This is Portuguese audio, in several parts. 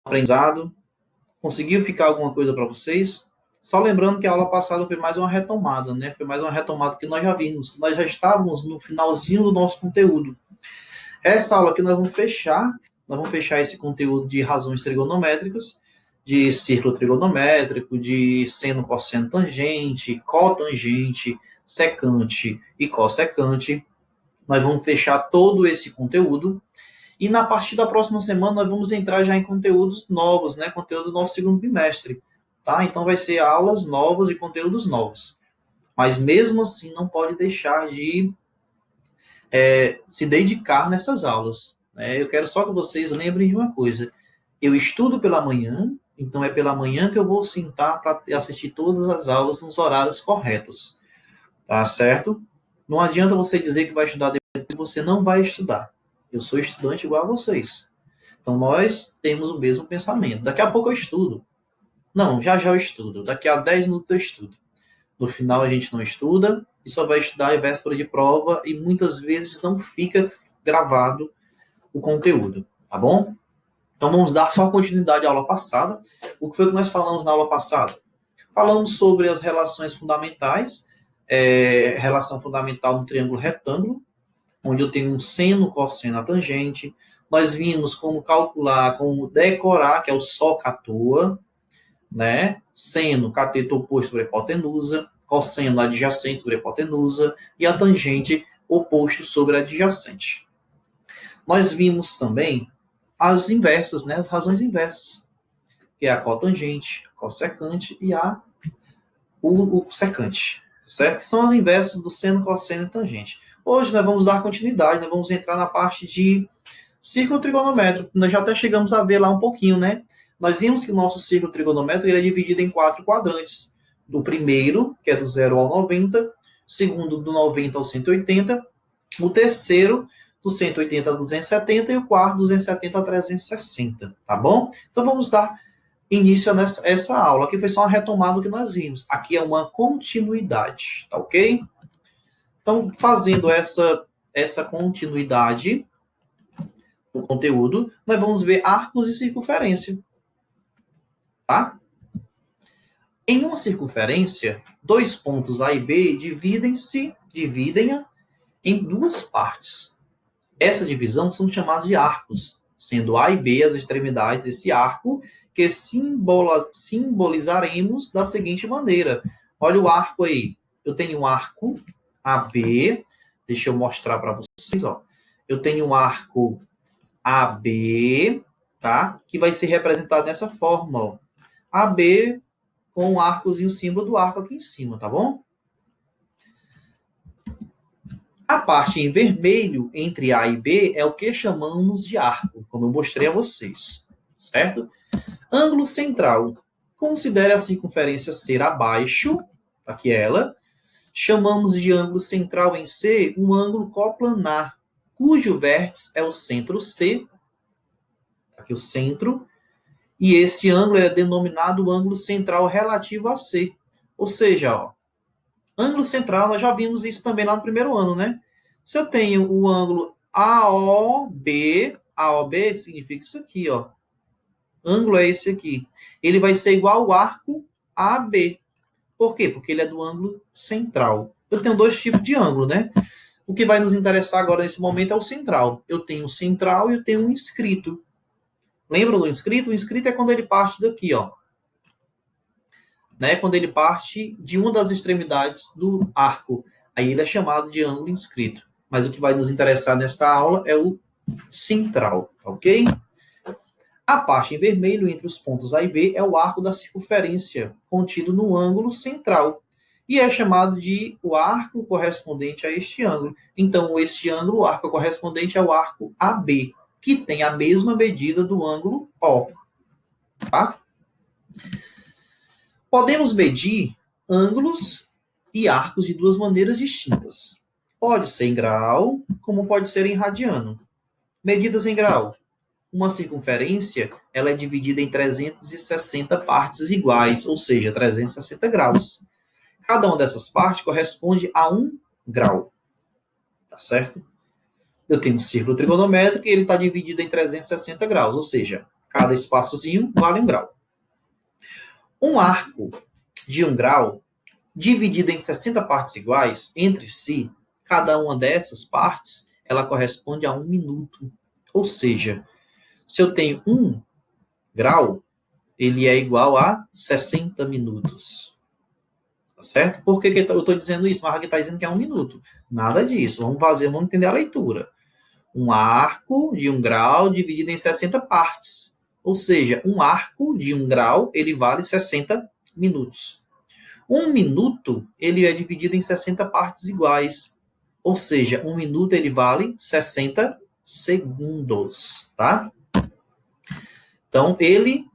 aprendizado? Conseguiu ficar alguma coisa para vocês? Só lembrando que a aula passada foi mais uma retomada, né? Foi mais uma retomada que nós já vimos. Nós já estávamos no finalzinho do nosso conteúdo. Essa aula aqui nós vamos fechar esse conteúdo de razões trigonométricas, de círculo trigonométrico, de seno, cosseno, tangente, cotangente, secante e cossecante. Nós vamos fechar todo esse conteúdo. E na partir da próxima semana nós vamos entrar já em conteúdos novos, né? Conteúdo do nosso segundo bimestre, tá? Então vai ser aulas novas e conteúdos novos. Mas mesmo assim não pode deixar de se dedicar nessas aulas, né? Eu quero só que vocês lembrem de uma coisa. Eu estudo pela manhã, então é pela manhã que eu vou sentar para assistir todas as aulas nos horários corretos, tá certo? Não adianta você dizer que vai estudar depois que você não vai estudar. Eu sou estudante igual a vocês. Então, nós temos o mesmo pensamento. Daqui a pouco eu estudo. Não, já eu estudo. Daqui a 10 minutos eu estudo. No final, a gente não estuda e só vai estudar em véspera de prova e muitas vezes não fica gravado o conteúdo, tá bom? Então, vamos dar só continuidade à aula passada. O que foi que nós falamos na aula passada? Falamos sobre as relações fundamentais, relação fundamental no triângulo retângulo, onde eu tenho um seno, cosseno, a tangente. Nós vimos como calcular, como decorar, que é o socatoa, né? Seno, cateto oposto sobre a hipotenusa, cosseno adjacente sobre a hipotenusa e a tangente oposto sobre a adjacente. Nós vimos também as inversas, né? As razões inversas, que é a cotangente, a cossecante e o secante, certo? Que são as inversas do seno, cosseno e tangente. Hoje nós vamos dar continuidade, nós vamos entrar na parte de círculo trigonométrico. Nós já até chegamos a ver lá um pouquinho, né? Nós vimos que o nosso círculo trigonométrico ele é dividido em 4 quadrantes. O primeiro, que é do 0 ao 90, o segundo, do 90 ao 180, o terceiro, do 180 a 270 e o quarto, 270 a 360, tá bom? Então vamos dar início a essa aula. Aqui foi só uma retomada do que nós vimos. Aqui é uma continuidade, tá ok? Então, fazendo essa continuidade do conteúdo, nós vamos ver arcos e circunferência. Tá? Em uma circunferência, dois pontos A e B dividem-a em duas partes. Essa divisão são chamadas de arcos, sendo A e B as extremidades desse arco, que simbolizaremos da seguinte maneira. Olha o arco aí. Eu tenho um arco AB, deixa eu mostrar para vocês, ó. Eu tenho um arco AB, tá? Que vai ser representado dessa forma, ó. AB com um arcozinho símbolo do arco aqui em cima, tá bom? A parte em vermelho entre A e B é o que chamamos de arco, como eu mostrei a vocês, certo? Ângulo central. Considere a circunferência ser abaixo, aqui ela. Chamamos de ângulo central em C um ângulo coplanar, cujo vértice é o centro C, aqui o centro, e esse ângulo é denominado ângulo central relativo a C. Ou seja, ó, ângulo central, nós já vimos isso também lá no primeiro ano, né? Se eu tenho o ângulo AOB significa isso aqui, ó. Ângulo é esse aqui. Ele vai ser igual ao arco AB. Por quê? Porque ele é do ângulo central. Eu tenho dois tipos de ângulo, né? O que vai nos interessar agora nesse momento é o central. Eu tenho o central e eu tenho um inscrito. Lembram do inscrito? O inscrito é quando ele parte daqui, ó. Né? Quando ele parte de uma das extremidades do arco. Aí ele é chamado de ângulo inscrito. Mas o que vai nos interessar nesta aula é o central, ok? A parte em vermelho entre os pontos A e B é o arco da circunferência, contido no ângulo central. E é chamado de o arco correspondente a este ângulo. Então, este ângulo, o arco correspondente é o arco AB, que tem a mesma medida do ângulo O. Tá? Podemos medir ângulos e arcos de duas maneiras distintas. Pode ser em grau, como pode ser em radiano. Medidas em grau. Uma circunferência ela é dividida em 360 partes iguais, ou seja, 360 graus. Cada uma dessas partes corresponde a 1 grau. Tá certo? Eu tenho um círculo trigonométrico e ele está dividido em 360 graus, ou seja, Cada espaçozinho vale 1 grau. Um arco de 1 grau, dividido em 60 partes iguais entre si, cada uma dessas partes, ela corresponde a 1 minuto. Ou seja, se eu tenho 1 grau, ele é igual a 60 minutos. Tá certo? Por que eu estou dizendo isso? Mas aqui está dizendo que é 1 minuto. Nada disso. Vamos entender a leitura. Um arco de 1 grau dividido em 60 partes. Ou seja, um arco de 1 grau, ele vale 60 minutos. 1 minuto, ele é dividido em 60 partes iguais. Ou seja, 1 minuto, ele vale 60 segundos, tá? Então, ele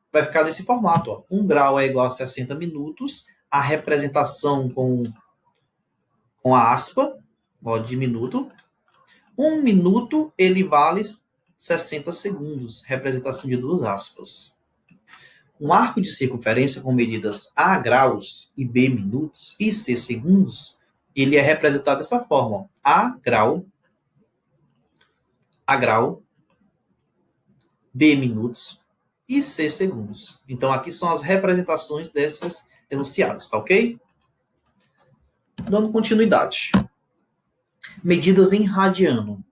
vai ficar desse formato, ó. 1 grau é igual a 60 minutos, a representação com a aspa, ó, de minuto. 1 minuto, ele vale 60 segundos, representação de 2 aspas. Um arco de circunferência com medidas A graus e B minutos e C segundos, ele é representado dessa forma, ó. A grau, B minutos e C segundos. Então, aqui são as representações desses enunciados, tá ok? Dando continuidade. Medidas em radiano.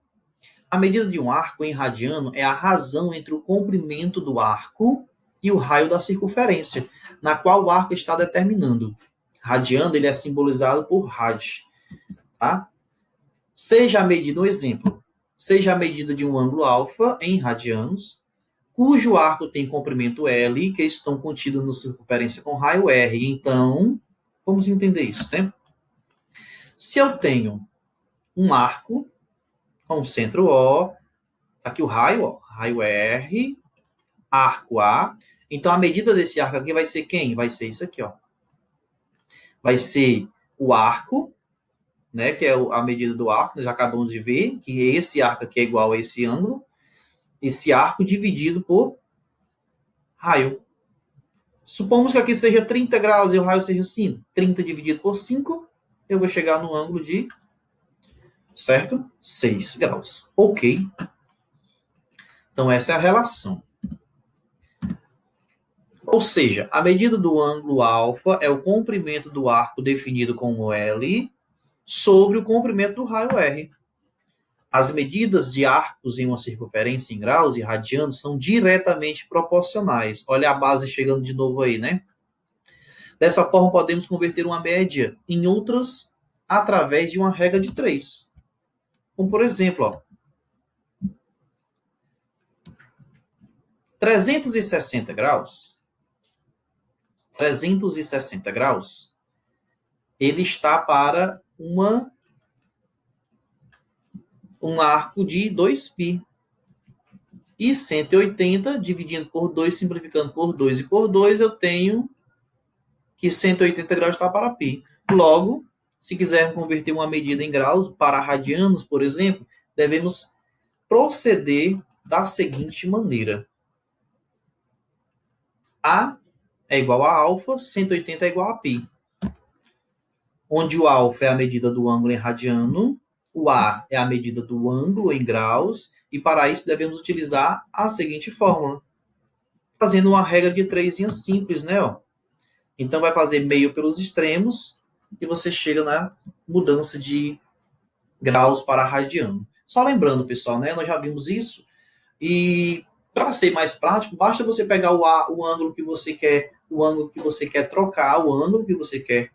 A medida de um arco em radiano é a razão entre o comprimento do arco e o raio da circunferência, na qual o arco está determinando. Radiano, ele é simbolizado por rad, tá? Seja a medida, um exemplo, seja a medida de um ângulo alfa em radianos, cujo arco tem comprimento L, que estão contidos na circunferência com raio R. Então, vamos entender isso, né? Se eu tenho um arco com centro O, aqui o raio, ó, raio R, arco A. Então, a medida desse arco aqui vai ser quem? Vai ser isso aqui, ó. Vai ser o arco, né, que é a medida do arco, nós acabamos de ver, que esse arco aqui é igual a esse ângulo, esse arco dividido por raio. Supomos que aqui seja 30 graus e o raio seja 5. 30 dividido por 5, eu vou chegar no ângulo de, certo? 6 graus. Ok. Então, essa é a relação. Ou seja, a medida do ângulo alfa é o comprimento do arco definido como L sobre o comprimento do raio R. As medidas de arcos em uma circunferência em graus e radianos são diretamente proporcionais. Olha a base chegando de novo aí, né? Dessa forma, podemos converter uma média em outras através de uma regra de 3. Como, por exemplo, ó, 360 graus, ele está para um arco de 2π. E 180, dividindo por 2, simplificando por 2 e por 2, eu tenho que 180 graus está para π. Logo, se quisermos converter uma medida em graus para radianos, por exemplo, devemos proceder da seguinte maneira. A é igual a alfa, 180 é igual a π. Onde o alfa é a medida do ângulo em radiano, o A é a medida do ângulo em graus, e para isso devemos utilizar a seguinte fórmula. Fazendo uma regra de 3 simples, né? Ó. Então, vai fazer meio pelos extremos e você chega na mudança de graus para radiano. Só lembrando, pessoal, né? Nós já vimos isso. E para ser mais prático, basta você pegar o ângulo que você quer, o ângulo que você quer trocar, o ângulo que você quer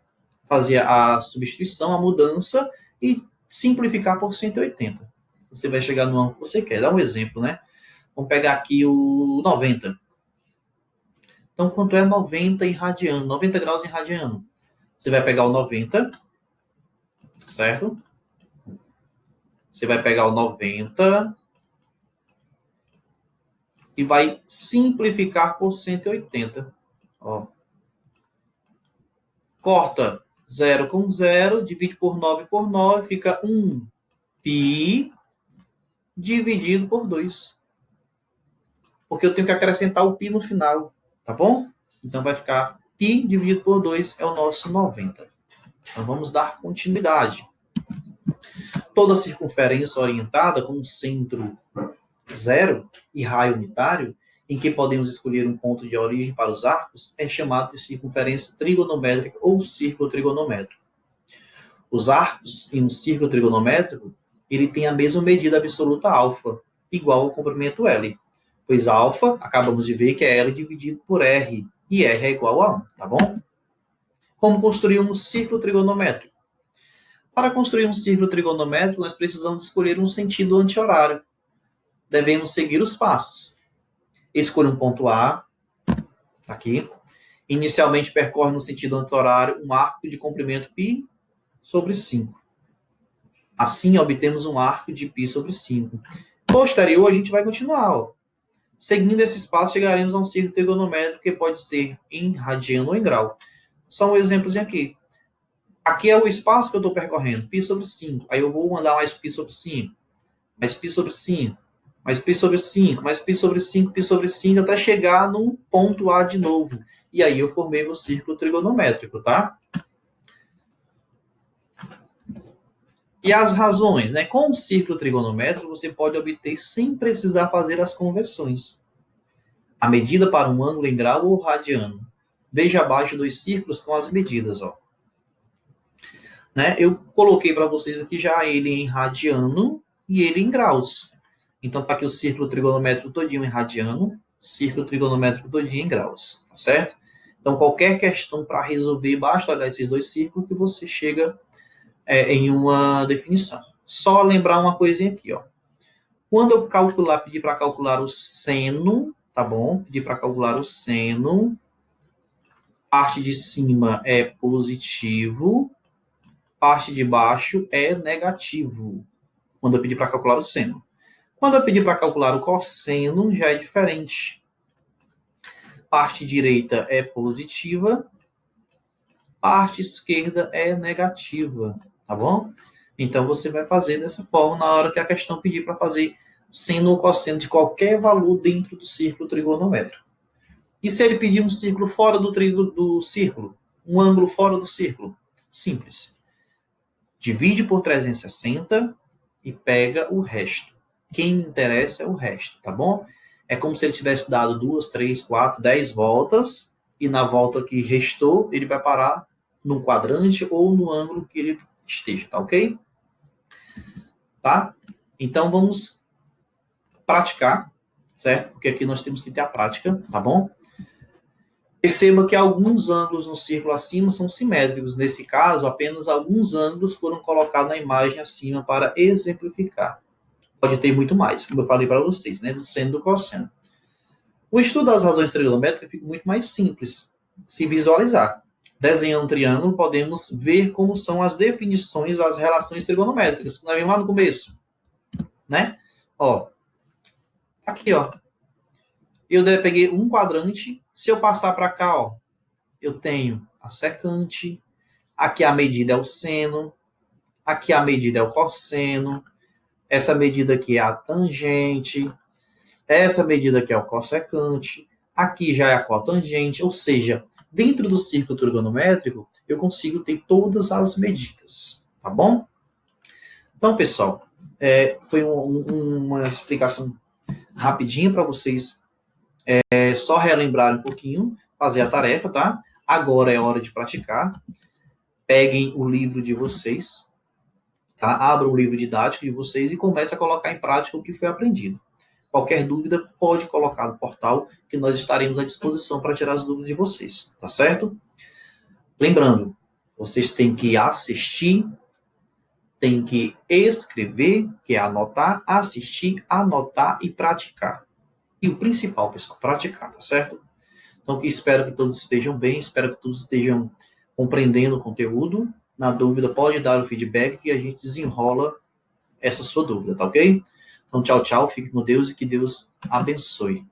fazer a substituição, a mudança e simplificar por 180. Você vai chegar no ângulo que você quer. Dá um exemplo, né? Vamos pegar aqui o 90. Então, quanto é 90 em radiano? 90 graus em radiano. Você vai pegar o 90, certo? Você vai pegar o 90 e vai simplificar por 180. Ó. Corta 0 com 0, divide por 9, fica 1π dividido por 2. Porque eu tenho que acrescentar o π no final, tá bom? Então vai ficar π dividido por 2 é o nosso 90. Então vamos dar continuidade. Toda circunferência orientada com um centro zero e raio unitário, em que podemos escolher um ponto de origem para os arcos, é chamado de circunferência trigonométrica ou círculo trigonométrico. Os arcos em um círculo trigonométrico, ele tem a mesma medida absoluta alfa, igual ao comprimento L. Pois alfa, acabamos de ver que é L dividido por R, e R é igual a 1, tá bom? Como construir um círculo trigonométrico? Para construir um círculo trigonométrico, nós precisamos escolher um sentido anti-horário. Devemos seguir os passos. Escolha um ponto A, aqui. Inicialmente percorre no sentido anti-horário um arco de comprimento π sobre 5. Assim, obtemos um arco de π sobre 5. Posterior, a gente vai continuar. Ó. Seguindo esse espaço, chegaremos a um círculo trigonométrico que pode ser em radiano ou em grau. Só um exemplozinho aqui. Aqui é o espaço que eu estou percorrendo, π sobre 5. Aí eu vou mandar mais π sobre 5, mais π sobre 5, mais π sobre 5, mais π sobre 5, π sobre 5, até chegar no ponto A de novo. E aí eu formei meu círculo trigonométrico, tá? E as razões, né? Com o círculo trigonométrico, você pode obter sem precisar fazer as conversões. A medida para um ângulo em grau ou radiano. Veja abaixo dos círculos com as medidas, ó. Né? Eu coloquei para vocês aqui já ele em radiano e ele em graus. Então, está aqui o círculo trigonométrico todinho em radiano, círculo trigonométrico todinho em graus, tá certo? Então, qualquer questão para resolver, basta olhar esses dois círculos que você chega em uma definição. Só lembrar uma coisinha aqui, ó. Quando eu pedir para calcular o seno, tá bom? Pedir para calcular o seno, parte de cima é positivo, parte de baixo é negativo, quando eu pedir para calcular o seno. Quando eu pedir para calcular o cosseno, já é diferente. Parte direita é positiva, parte esquerda é negativa, tá bom? Então, você vai fazer dessa forma na hora que a questão pedir para fazer seno ou cosseno de qualquer valor dentro do círculo trigonométrico. E se ele pedir um círculo fora do círculo, um ângulo fora do círculo? Simples. Divide por 360 e pega o resto. Quem me interessa é o resto, tá bom? É como se ele tivesse dado 2, 3, 4, 10 voltas e na volta que restou, ele vai parar no quadrante ou no ângulo que ele esteja, tá ok? Tá? Então, vamos praticar, certo? Porque aqui nós temos que ter a prática, tá bom? Perceba que alguns ângulos no círculo acima são simétricos. Nesse caso, apenas alguns ângulos foram colocados na imagem acima para exemplificar. Pode ter muito mais, como eu falei para vocês, né? Do seno e do cosseno. O estudo das razões trigonométricas fica muito mais simples se visualizar. Desenhando um triângulo, podemos ver como são as definições, as relações trigonométricas, que nós vimos lá no começo. Né? Ó, aqui, ó. Eu peguei um quadrante. Se eu passar para cá, ó, eu tenho a secante. Aqui a medida é o seno. Aqui a medida é o cosseno. Essa medida aqui é a tangente. Essa medida aqui é o cossecante. Aqui já é a cotangente. Ou seja, dentro do círculo trigonométrico, eu consigo ter todas as medidas. Tá bom? Então, pessoal, foi uma explicação rapidinha para vocês só relembrar um pouquinho, fazer a tarefa, tá? Agora é hora de praticar. Peguem o livro de vocês, tá? Abram o livro didático de vocês e comecem a colocar em prática o que foi aprendido. Qualquer dúvida, pode colocar no portal, que nós estaremos à disposição para tirar as dúvidas de vocês, tá certo? Lembrando, vocês têm que assistir, têm que escrever, que é anotar, assistir, anotar e praticar. E o principal, pessoal, praticar, tá certo? Então, espero que todos estejam bem, espero que todos estejam compreendendo o conteúdo. Na dúvida, pode dar o feedback que a gente desenrola essa sua dúvida, tá ok? Então, tchau, tchau, fique com Deus e que Deus abençoe.